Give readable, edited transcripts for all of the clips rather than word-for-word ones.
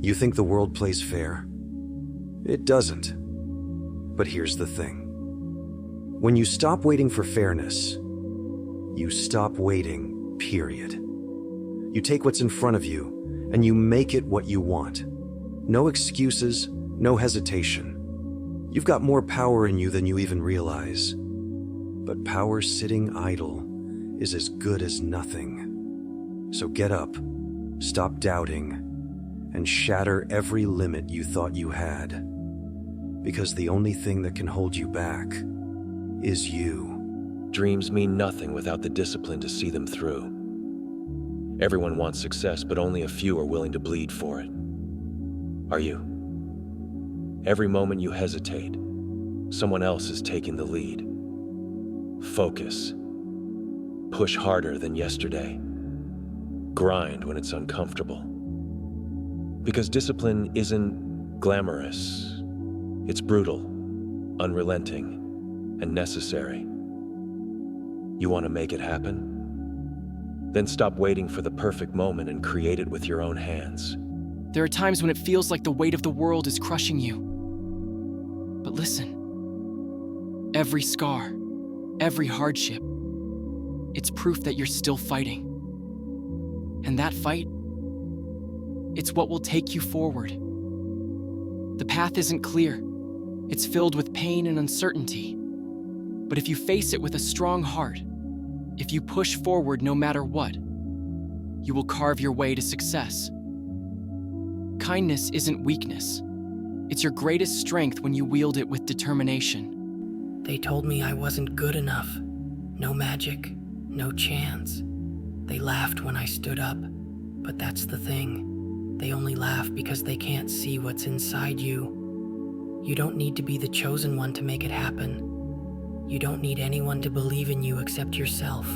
You think the world plays fair? It doesn't. But here's the thing. When you stop waiting for fairness, you stop waiting, period. You take what's in front of you, and you make it what you want. No excuses, no hesitation. You've got more power in you than you even realize. But power sitting idle is as good as nothing. So get up, stop doubting, and shatter every limit you thought you had. Because the only thing that can hold you back is you. Dreams mean nothing without the discipline to see them through. Everyone wants success, but only a few are willing to bleed for it. Are you? Every moment you hesitate, someone else is taking the lead. Focus. Push harder than yesterday. Grind when it's uncomfortable. Because discipline isn't glamorous. It's brutal, unrelenting, and necessary. You want to make it happen? Then stop waiting for the perfect moment and create it with your own hands. There are times when it feels like the weight of the world is crushing you. But listen, every scar, every hardship, it's proof that you're still fighting. And that fight, it's what will take you forward. The path isn't clear. It's filled with pain and uncertainty. But if you face it with a strong heart, if you push forward no matter what, you will carve your way to success. Kindness isn't weakness. It's your greatest strength when you wield it with determination. They told me I wasn't good enough. No magic, no chance. They laughed when I stood up, but that's the thing. They only laugh because they can't see what's inside you. You don't need to be the chosen one to make it happen. You don't need anyone to believe in you except yourself.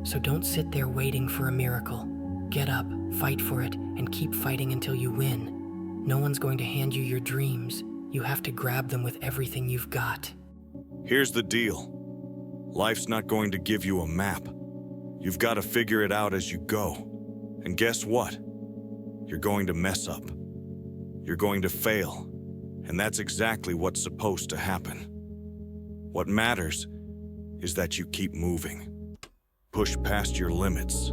So don't sit there waiting for a miracle. Get up, fight for it, and keep fighting until you win. No one's going to hand you your dreams. You have to grab them with everything you've got. Here's the deal. Life's not going to give you a map. You've got to figure it out as you go. And guess what? You're going to mess up. You're going to fail. And that's exactly what's supposed to happen. What matters is that you keep moving. Push past your limits.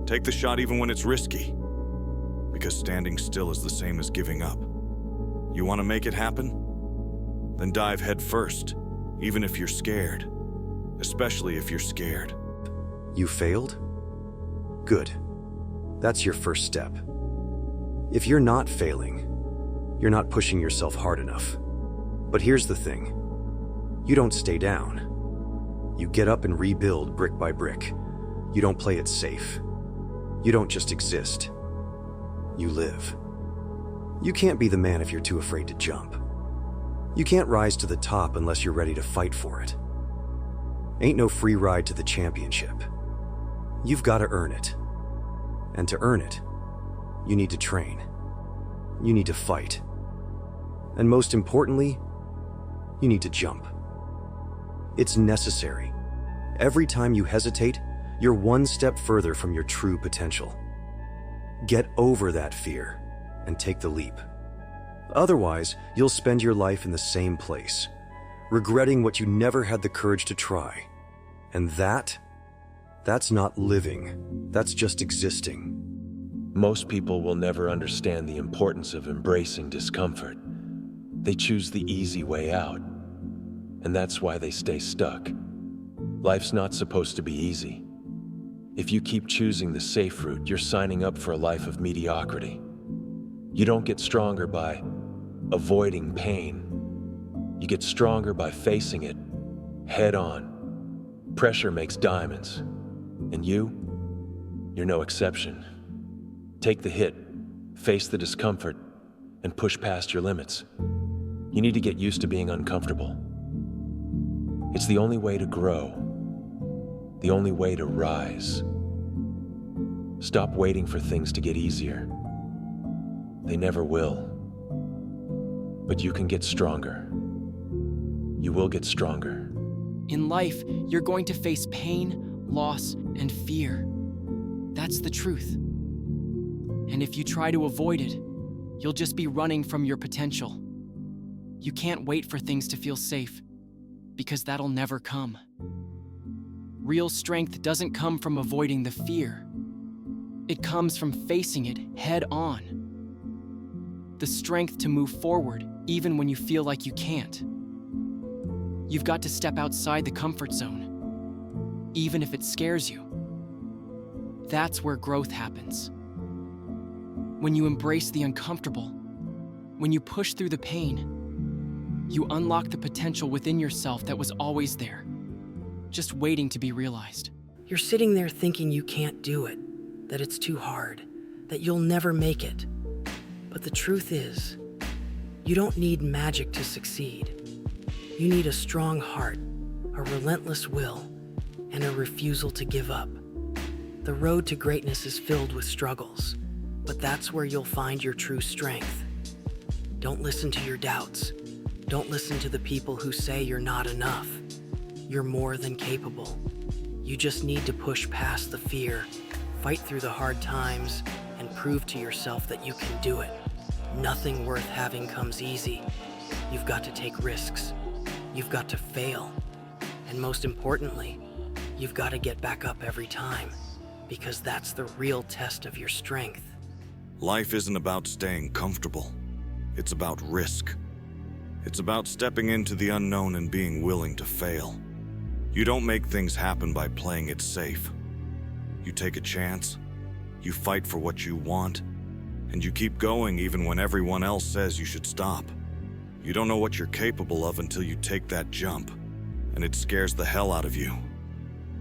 Take the shot even when it's risky. Because standing still is the same as giving up. You want to make it happen? Then dive head first, even if you're scared. Especially if you're scared. You failed? Good. That's your first step. If you're not failing, you're not pushing yourself hard enough. But here's the thing. You don't stay down. You get up and rebuild brick by brick. You don't play it safe. You don't just exist. You live. You can't be the man if you're too afraid to jump. You can't rise to the top unless you're ready to fight for it. Ain't no free ride to the championship. You've got to earn it. And to earn it, you need to train. You need to fight. And most importantly, you need to jump. It's necessary. Every time you hesitate, you're one step further from your true potential. Get over that fear and take the leap. Otherwise, you'll spend your life in the same place, regretting what you never had the courage to try. And that's not living. That's just existing. Most people will never understand the importance of embracing discomfort. They choose the easy way out. And that's why they stay stuck. Life's not supposed to be easy. If you keep choosing the safe route, you're signing up for a life of mediocrity. You don't get stronger by avoiding pain. You get stronger by facing it head on. Pressure makes diamonds. And you're no exception. Take the hit, face the discomfort, and push past your limits. You need to get used to being uncomfortable. It's the only way to grow, the only way to rise. Stop waiting for things to get easier. They never will. But you can get stronger. You will get stronger. In life, you're going to face pain, loss, and fear. That's the truth. And if you try to avoid it, you'll just be running from your potential. You can't wait for things to feel safe, because that'll never come. Real strength doesn't come from avoiding the fear. It comes from facing it head on. The strength to move forward, even when you feel like you can't. You've got to step outside the comfort zone, even if it scares you. That's where growth happens. When you embrace the uncomfortable, when you push through the pain, you unlock the potential within yourself that was always there, just waiting to be realized. You're sitting there thinking you can't do it, that it's too hard, that you'll never make it. But the truth is, you don't need magic to succeed. You need a strong heart, a relentless will, and a refusal to give up. The road to greatness is filled with struggles, but that's where you'll find your true strength. Don't listen to your doubts. Don't listen to the people who say you're not enough. You're more than capable. You just need to push past the fear, fight through the hard times, and prove to yourself that you can do it. Nothing worth having comes easy. You've got to take risks. You've got to fail. And most importantly, you've got to get back up every time, because that's the real test of your strength. Life isn't about staying comfortable. It's about risk. It's about stepping into the unknown and being willing to fail. You don't make things happen by playing it safe. You take a chance, you fight for what you want, and you keep going even when everyone else says you should stop. You don't know what you're capable of until you take that jump, and it scares the hell out of you.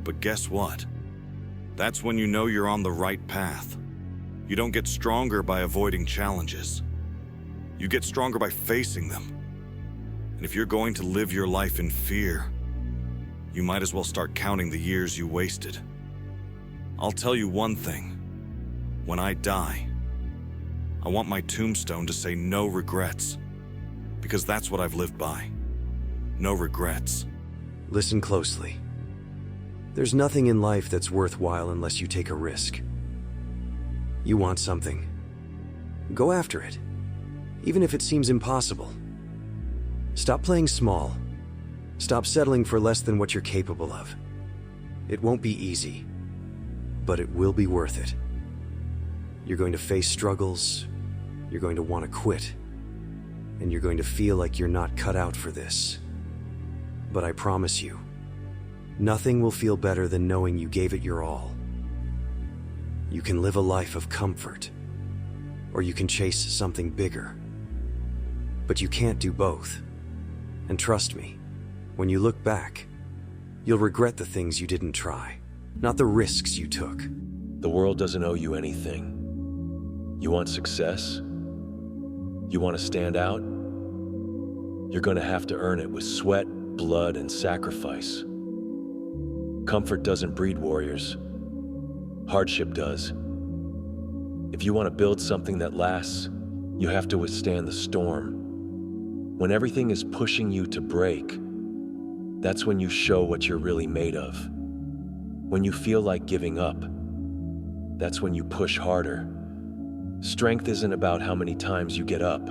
But guess what? That's when you know you're on the right path. You don't get stronger by avoiding challenges. You get stronger by facing them. And if you're going to live your life in fear, you might as well start counting the years you wasted. I'll tell you one thing. When I die, I want my tombstone to say no regrets, because that's what I've lived by. No regrets. Listen closely. There's nothing in life that's worthwhile unless you take a risk. You want something. Go after it, even if it seems impossible. Stop playing small. Stop settling for less than what you're capable of. It won't be easy, but it will be worth it. You're going to face struggles, you're going to want to quit, and you're going to feel like you're not cut out for this. But I promise you, nothing will feel better than knowing you gave it your all. You can live a life of comfort, or you can chase something bigger. But you can't do both. And trust me, when you look back, you'll regret the things you didn't try, not the risks you took. The world doesn't owe you anything. You want success? You want to stand out? You're going to have to earn it with sweat, blood, and sacrifice. Comfort doesn't breed warriors. Hardship does. If you want to build something that lasts, you have to withstand the storm. When everything is pushing you to break, that's when you show what you're really made of. When you feel like giving up, that's when you push harder. Strength isn't about how many times you get up.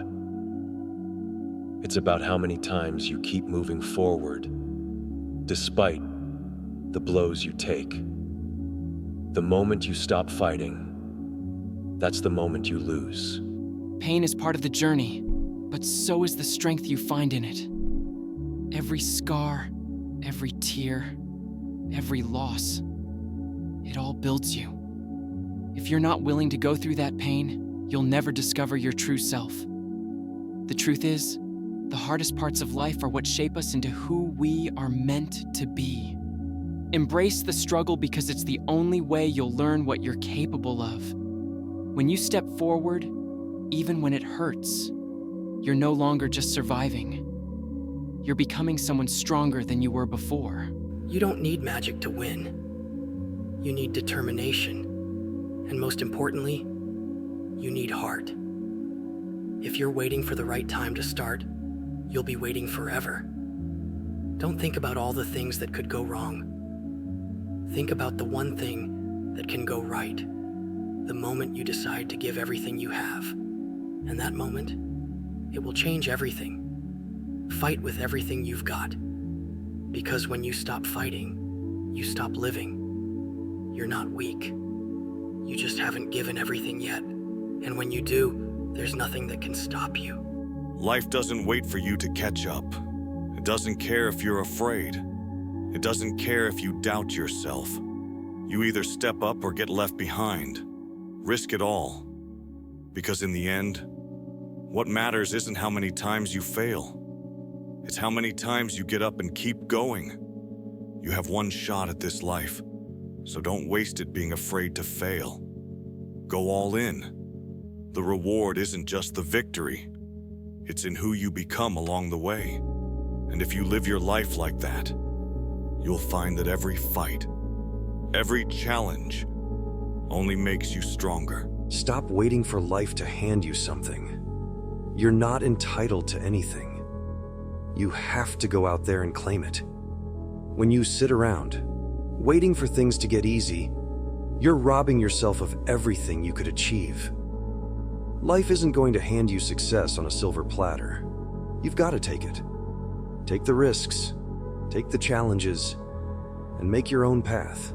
It's about how many times you keep moving forward, despite the blows you take. The moment you stop fighting, that's the moment you lose. Pain is part of the journey, but so is the strength you find in it. Every scar, every tear, every loss, it all builds you. If you're not willing to go through that pain, you'll never discover your true self. The truth is, the hardest parts of life are what shape us into who we are meant to be. Embrace the struggle because it's the only way you'll learn what you're capable of. When you step forward, even when it hurts, you're no longer just surviving. You're becoming someone stronger than you were before. You don't need magic to win. You need determination. And most importantly, you need heart. If you're waiting for the right time to start, you'll be waiting forever. Don't think about all the things that could go wrong. Think about the one thing that can go right. The moment you decide to give everything you have. And that moment, it will change everything. Fight with everything you've got. Because when you stop fighting, you stop living. You're not weak. You just haven't given everything yet. And when you do, there's nothing that can stop you. Life doesn't wait for you to catch up. It doesn't care if you're afraid. It doesn't care if you doubt yourself. You either step up or get left behind. Risk it all. Because in the end, what matters isn't how many times you fail. It's how many times you get up and keep going. You have one shot at this life, so don't waste it being afraid to fail. Go all in. The reward isn't just the victory. It's in who you become along the way. And if you live your life like that, you'll find that every fight, every challenge, only makes you stronger. Stop waiting for life to hand you something. You're not entitled to anything. You have to go out there and claim it. When you sit around, waiting for things to get easy, you're robbing yourself of everything you could achieve. Life isn't going to hand you success on a silver platter. You've got to take it. Take the risks, take the challenges, and make your own path.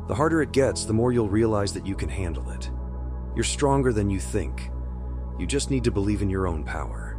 The harder it gets, the more you'll realize that you can handle it. You're stronger than you think. You just need to believe in your own power.